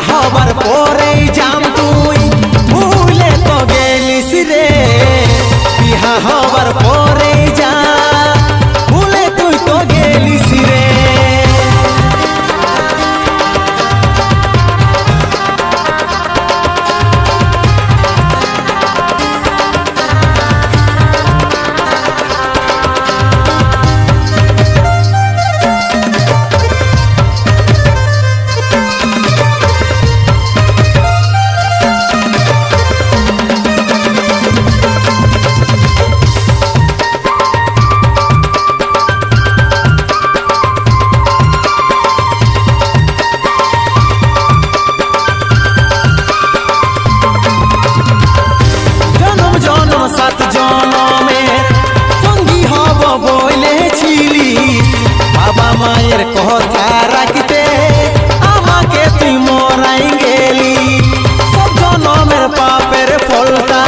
হবার পরে জাম তুই ভুলে তো গেলিস রে বিহা হবার পরে যা ভুলে তুই তো গেলিস রে মায়ের কথা রাখতে আমাকে তুই মরাই গেলি সব জনমের পাপের ফলটা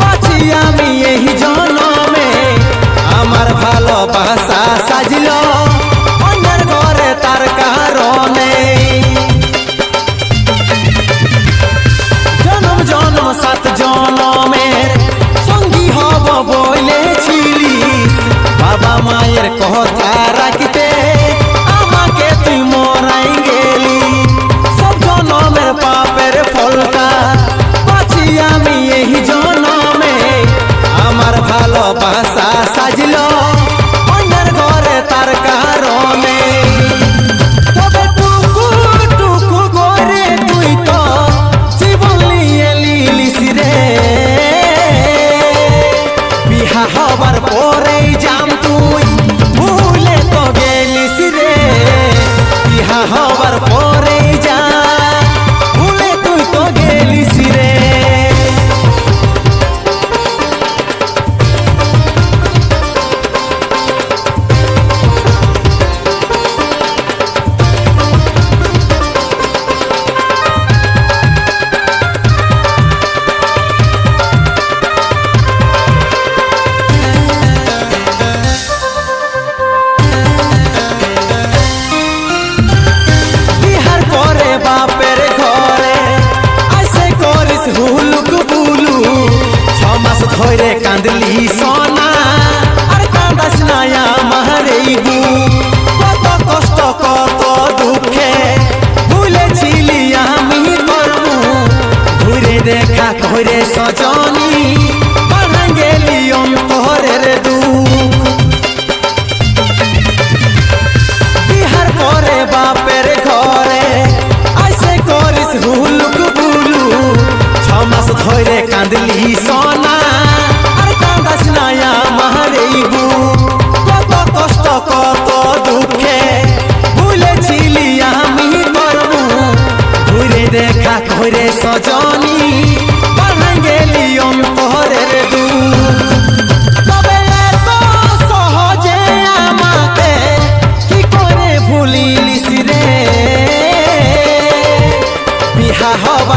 পাচ্ছি আমি এই জনমে আমার ভালোবাসা সাজল অন্যের ঘরে তার কারণে জনম জনম সাত জনমের সঙ্গী হব বলেছিলিস বাবা মায়ের কথা রাখতে আমাকে তুই মরাই গেলি সব জনমের পাপের ফলটা পাচ্ছি আমি এই জনমে আমার ভালোবাসা সাজল অন্যের ঘরে তার কারণে তবে টুকু টুকু করে তুই তো জীবন নিয়ে লিলিস রে বিহা হবার পরেই জাম তুই ভুলে তো গেলিস রে বিহা হবার পরেই যা ভুলে তুই তো গেলিস রে বাপের ঘরে আইসে করিস হুলুক বুলু 6 মাস ধরে কাঁদলি সোনা আর কাঁদাস না আমার এই কত কষ্ট কত দুঃখে ভুলেছিলি আমি করবো ঘুরে দেখা করে সজনী বাড়াই গেলি অন্তরের দুঃখ বিহার পরে বাপের ঘরে হুলুক বুলু 6 মাস ধরে কাঁদলি সোনা আর কাঁদাস না আমার এই কত কষ্ট কত দুঃখে ভুলেছিলি আমি করবো ঘুরে দেখা করে সজনী বাড়াই গেলি অন্তরের দুঃখ তবে এত সহজে আমাকে কি করে ভুলিলিস রে বিহা হবার